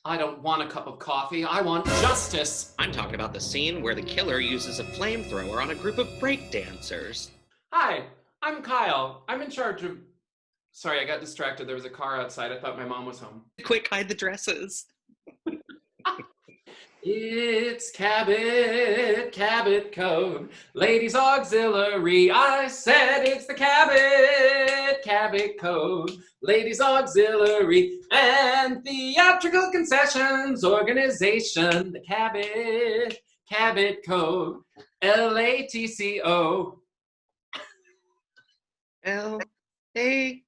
I don't want a cup of coffee. I want justice. I'm talking about the scene where the killer uses a flamethrower on a group of breakdancers. Hi, I'm Kyle. I'm in charge of... Sorry, I got distracted. There was a car outside. I thought my mom was home. Quick, hide the dresses. It's Cabot Cove, Ladies Auxiliary. I said it's the Cabot Cove, Ladies Auxiliary, and Theatrical Concessions Organization. The Cabot Cove, LATCO. LATCO.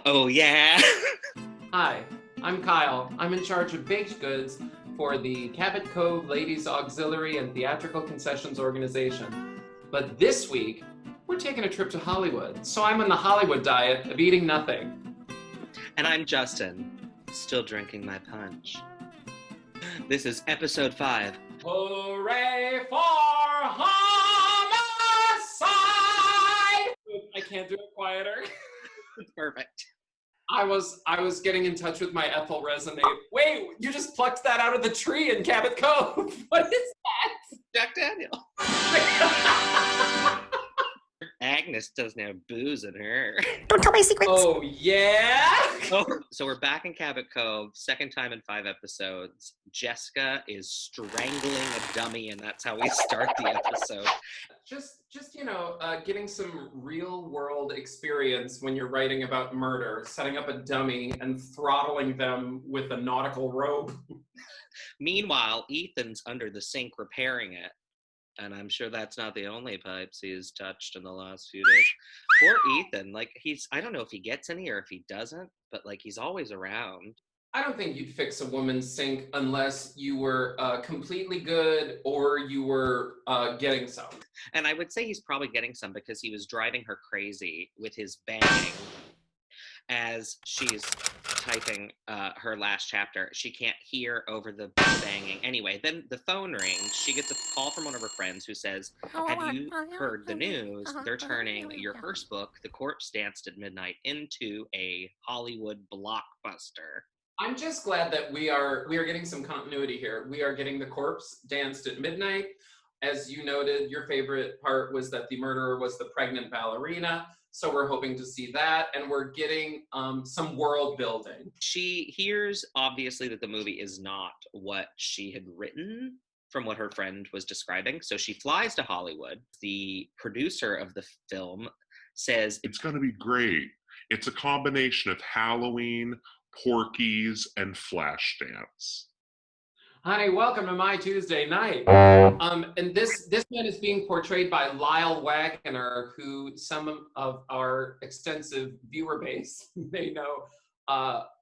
Oh, yeah. Hi, I'm Kyle. I'm in charge of baked goods for the Cabot Cove Ladies Auxiliary and Theatrical Concessions Organization. But this week, we're taking a trip to Hollywood. So I'm on the Hollywood diet of eating nothing. And I'm Justin, still drinking my punch. This is episode 5. Hooray for homicide! I can't do it quieter. Perfect. I was getting in touch with my ethyl resonate. Wait, you just plucked that out of the tree in Cabot Cove. What is that? Jack Daniel. Agnes doesn't have booze in her. Don't tell my secrets. Oh, yeah? So we're back in Cabot Cove, second time in 5 episodes. Jessica is strangling a dummy, and that's how we start the episode. Just getting some real world experience when you're writing about murder, setting up a dummy and throttling them with a nautical rope. Meanwhile, Ethan's under the sink repairing it. And I'm sure that's not the only pipes he's touched in the last few days. Poor Ethan, I don't know if he gets any or if he doesn't, but he's always around. I don't think you'd fix a woman's sink unless you were completely good or you were getting some. And I would say he's probably getting some because he was driving her crazy with his banging as she's typing her last chapter. She can't hear over the banging. Anyway, then the phone rings. She gets a call from one of her friends who says, have you heard the news? They're turning your first book, The Corpse Danced at Midnight, into a Hollywood blockbuster. I'm just glad that we are getting some continuity here. We are getting The Corpse Danced at Midnight. As you noted, your favorite part was that the murderer was the pregnant ballerina. So we're hoping to see that, and we're getting some world building. She hears, obviously, that the movie is not what she had written from what her friend was describing. So she flies to Hollywood. The producer of the film says, it's going to be great. It's a combination of Halloween, Porky's, and Flashdance. Honey, welcome to my Tuesday night. And this man is being portrayed by Lyle Waggoner, who some of our extensive viewer base may know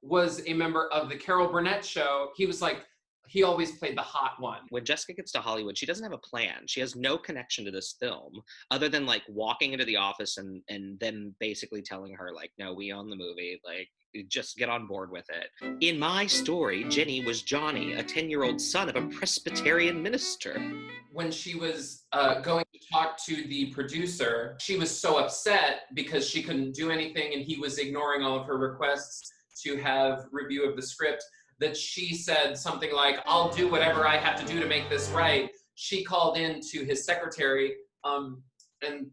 was a member of the Carol Burnett show. He always played the hot one. When Jessica gets to Hollywood, she doesn't have a plan. She has no connection to this film other than walking into the office and them basically telling her no, we own the movie. Just get on board with it. In my story, Jenny was Johnny, a 10-year-old son of a Presbyterian minister. When she was going to talk to the producer, she was so upset because she couldn't do anything and he was ignoring all of her requests to have review of the script that she said something like, I'll do whatever I have to do to make this right. She called in to his secretary and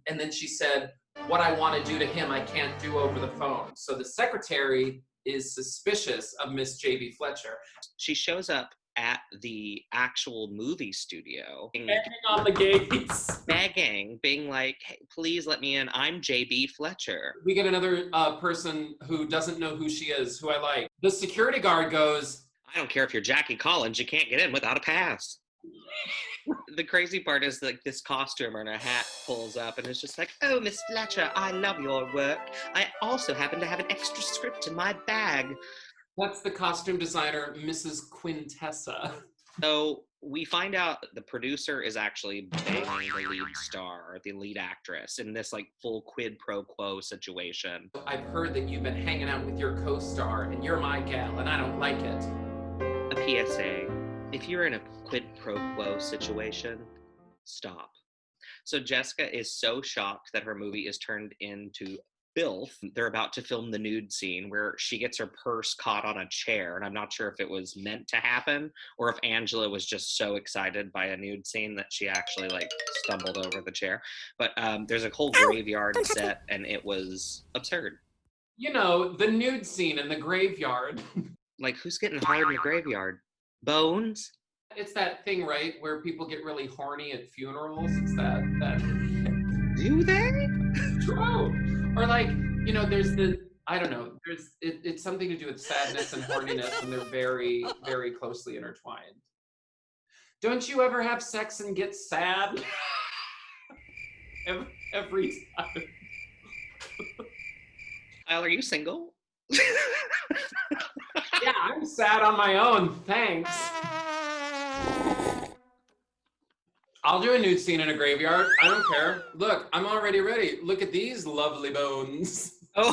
then she said, what I want to do to him, I can't do over the phone. So the secretary is suspicious of Miss J.B. Fletcher. She shows up at the actual movie studio. Banging on the gates. Begging, being like, hey, please let me in. I'm J.B. Fletcher. We get another person who doesn't know who she is, who I like. The security guard goes, I don't care if you're Jackie Collins, you can't get in without a pass. The crazy part is this costumer in a hat pulls up and is just oh, Miss Fletcher, I love your work. I also happen to have an extra script in my bag. That's the costume designer, Mrs. Quintessa. So we find out the producer is actually banging the lead star, the lead actress, in this full quid pro quo situation. I've heard that you've been hanging out with your co-star and you're my gal and I don't like it. A PSA. If you're in a quid pro quo situation, stop. So Jessica is so shocked that her movie is turned into filth. They're about to film the nude scene where she gets her purse caught on a chair, and I'm not sure if it was meant to happen or if Angela was just so excited by a nude scene that she actually like stumbled over the chair. But there's a whole graveyard set, and it was absurd. You know, the nude scene in the graveyard. Like, who's getting hard in the graveyard? Bones? It's that thing, right, where people get really horny at funerals. It's that. Do they? True. Or like, you know, there's the, I don't know, it's something to do with sadness and horniness, and they're very, very closely intertwined. Don't you ever have sex and get sad? Every time. Kyle, are you single? Yeah, I'm sad on my own, thanks. I'll do a nude scene in a graveyard. I don't care. Look, I'm already ready. Look at these lovely bones. Oh,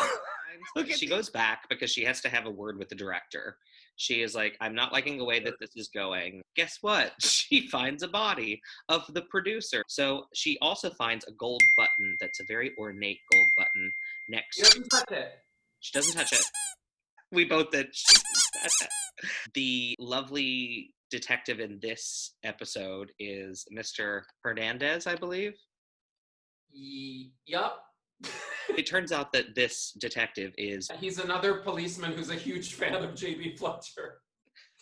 she goes back because she has to have a word with the director. She is like, I'm not liking the way that this is going. Guess what? She finds a body of the producer. So she also finds a gold button that's a very ornate gold button next. She doesn't touch it. She doesn't touch it. We both did. The lovely detective in this episode is Mr. Hernandez, I believe. Yup. It turns out that this detective is... He's another policeman who's a huge fan of J.B. Fletcher.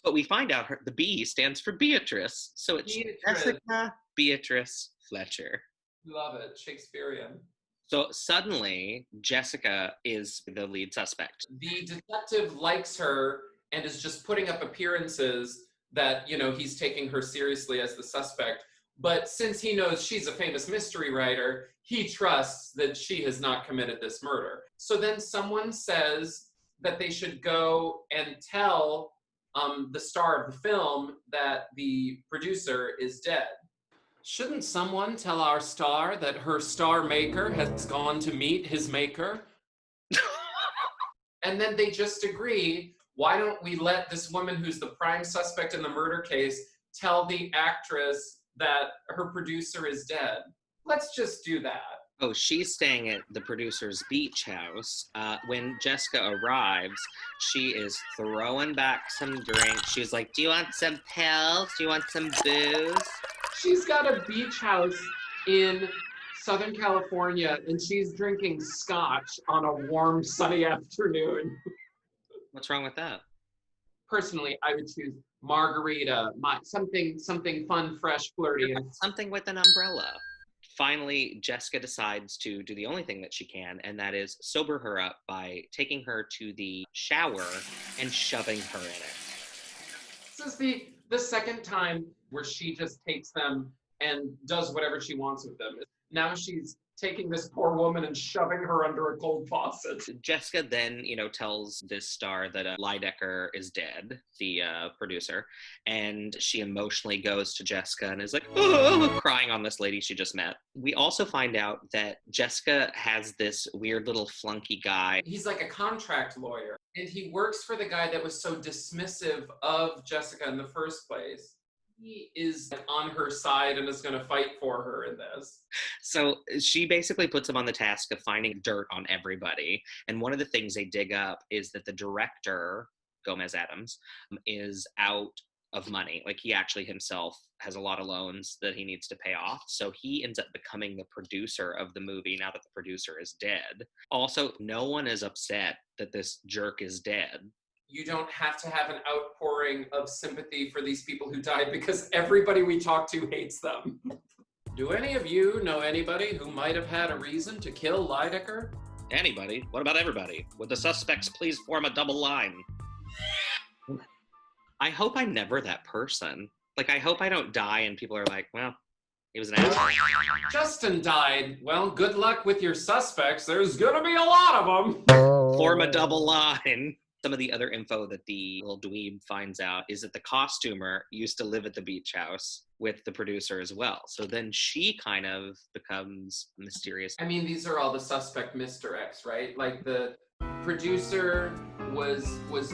But we find out the B stands for Beatrice. So it's Jessica Beatrice Fletcher. Love it. Shakespearean. So suddenly, Jessica is the lead suspect. The detective likes her and is just putting up appearances that, you know, he's taking her seriously as the suspect. But since he knows she's a famous mystery writer, he trusts that she has not committed this murder. So then someone says that they should go and tell the star of the film that the producer is dead. Shouldn't someone tell our star that her star maker has gone to meet his maker? And then they just agree, why don't we let this woman who's the prime suspect in the murder case tell the actress that her producer is dead? Let's just do that. Oh, she's staying at the producer's beach house. When Jessica arrives, she is throwing back some drinks. She's like, do you want some pills? Do you want some booze? She's got a beach house in Southern California, and she's drinking scotch on a warm, sunny afternoon. What's wrong with that? Personally, I would choose margarita, something fun, fresh, flirty. Something with an umbrella. Finally, Jessica decides to do the only thing that she can, and that is sober her up by taking her to the shower and shoving her in it. This is the second time where she just takes them and does whatever she wants with them. Now she's taking this poor woman and shoving her under a cold faucet. Jessica then, tells this star that Lydecker is dead, the producer, and she emotionally goes to Jessica and is like, oh, crying on this lady she just met. We also find out that Jessica has this weird little flunky guy. He's like a contract lawyer, and he works for the guy that was so dismissive of Jessica in the first place. He is on her side and is going to fight for her in this. So she basically puts him on the task of finding dirt on everybody. And one of the things they dig up is that the director, Gomez Adams, is out of money. Like, he actually himself has a lot of loans that he needs to pay off. So he ends up becoming the producer of the movie now that the producer is dead. Also, no one is upset that this jerk is dead. You don't have to have an outpouring of sympathy for these people who died because everybody we talk to hates them. Do any of you know anybody who might have had a reason to kill Lydecker? Anybody? What about everybody? Would the suspects please form a double line? I hope I'm never that person. Like, I hope I don't die and people are like, well, he was an asshole. Justin died. Well, good luck with your suspects. There's gonna be a lot of them. Form a double line. Some of the other info that the little dweeb finds out is that the costumer used to live at the beach house with the producer as well. So then she kind of becomes mysterious. I mean, these are all the suspect misdirects, right? Like, the producer was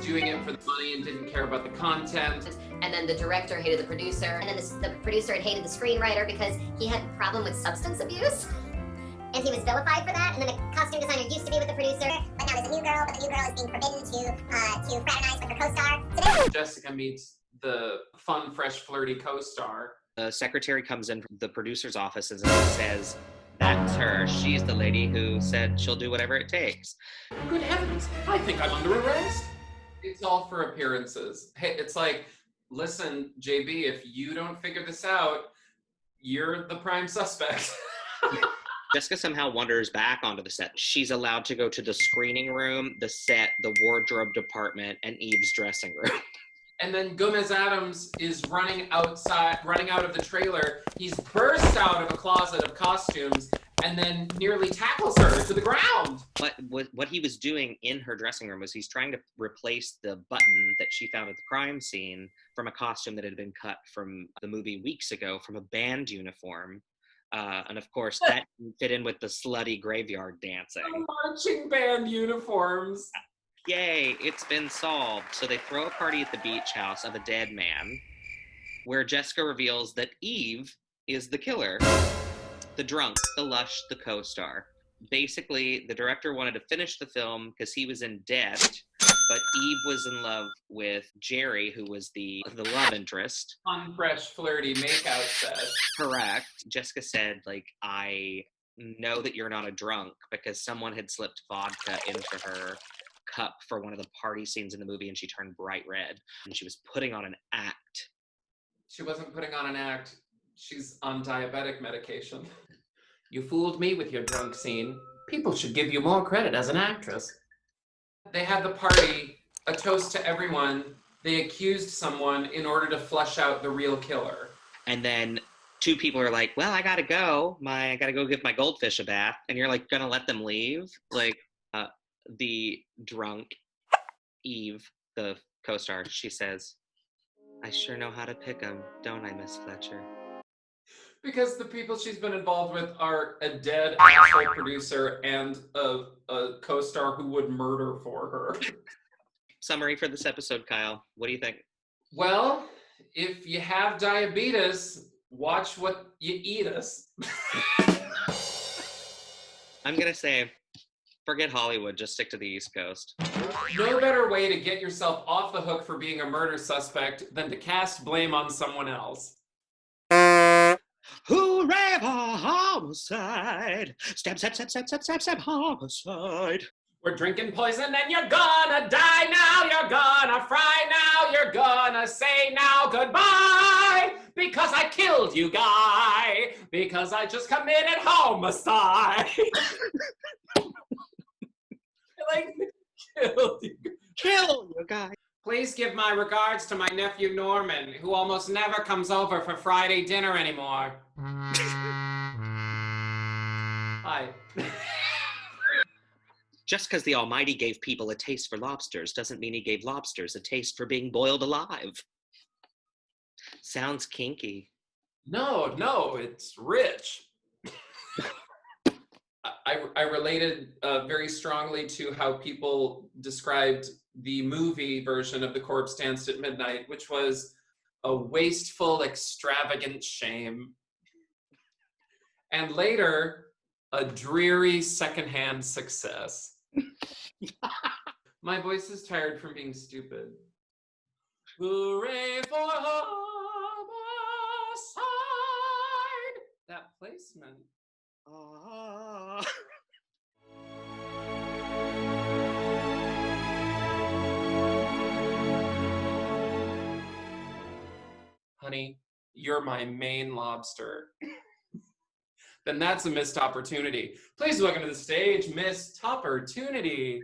doing it for the money and didn't care about the content. And then the director hated the producer. And then the producer had hated the screenwriter because he had a problem with substance abuse. and he was vilified for that. And then the costume designer used to be with the producer, but now there's a new girl, but the new girl is being forbidden to fraternize with her co-star. Jessica meets the fun, fresh, flirty co-star. The secretary comes in from the producer's office and says, "That's her. She's the lady who said she'll do whatever it takes." Good heavens, I think I'm under arrest. It's all for appearances. Hey, it's like, listen, JB, if you don't figure this out, you're the prime suspect. Jessica somehow wanders back onto the set. She's allowed to go to the screening room, the set, the wardrobe department, and Eve's dressing room. And then Gomez Adams is running out of the trailer. He's burst out of a closet of costumes and then nearly tackles her to the ground. But what he was doing in her dressing room was he's trying to replace the button that she found at the crime scene from a costume that had been cut from the movie weeks ago from a band uniform. And of course, that didn't fit in with the slutty graveyard dancing. The marching band uniforms. Yay, it's been solved. So they throw a party at the beach house of a dead man, where Jessica reveals that Eve is the killer. The drunk, the lush, the co-star. Basically, the director wanted to finish the film because he was in debt, but Eve was in love with Jerry, who was the love interest. Fun, fresh, flirty makeout set. Correct. Jessica said, like, I know that you're not a drunk because someone had slipped vodka into her cup for one of the party scenes in the movie and she turned bright red and she was putting on an act. She wasn't putting on an act. She's on diabetic medication. You fooled me with your drunk scene. People should give you more credit as an actress. They had the party, a toast to everyone. They accused someone in order to flesh out the real killer. And then two people are like, well, I gotta go. I gotta go give my goldfish a bath. And you're like, gonna let them leave? Like, the drunk Eve, the co-star, she says, I sure know how to pick 'em, don't I, Miss Fletcher? Because the people she's been involved with are a dead asshole producer and a co-star who would murder for her. Summary for this episode, Kyle. What do you think? Well, if you have diabetes, watch what you eat us. I'm gonna say, forget Hollywood, just stick to the East Coast. No better way to get yourself off the hook for being a murder suspect than to cast blame on someone else. Hooray for homicide! Stab, stab, stab, stab, stab, stab, stab, homicide. We're drinking poison and you're gonna die now, you're gonna fry now, you're gonna say now goodbye, because I killed you, guy, because I just committed homicide. Like, killed you. Kill you, guy. Please give my regards to my nephew Norman, who almost never comes over for Friday dinner anymore. Hi. Just because the Almighty gave people a taste for lobsters doesn't mean he gave lobsters a taste for being boiled alive. Sounds kinky. No, it's rich. I related very strongly to how people described the movie version of The Corpse Danced at Midnight, which was a wasteful, extravagant shame. And later, a dreary secondhand success. My voice is tired from being stupid. Hooray for homicide! That placement. Honey, you're my main lobster. Then that's a missed opportunity. Please welcome to the stage, Miss Toppertunity.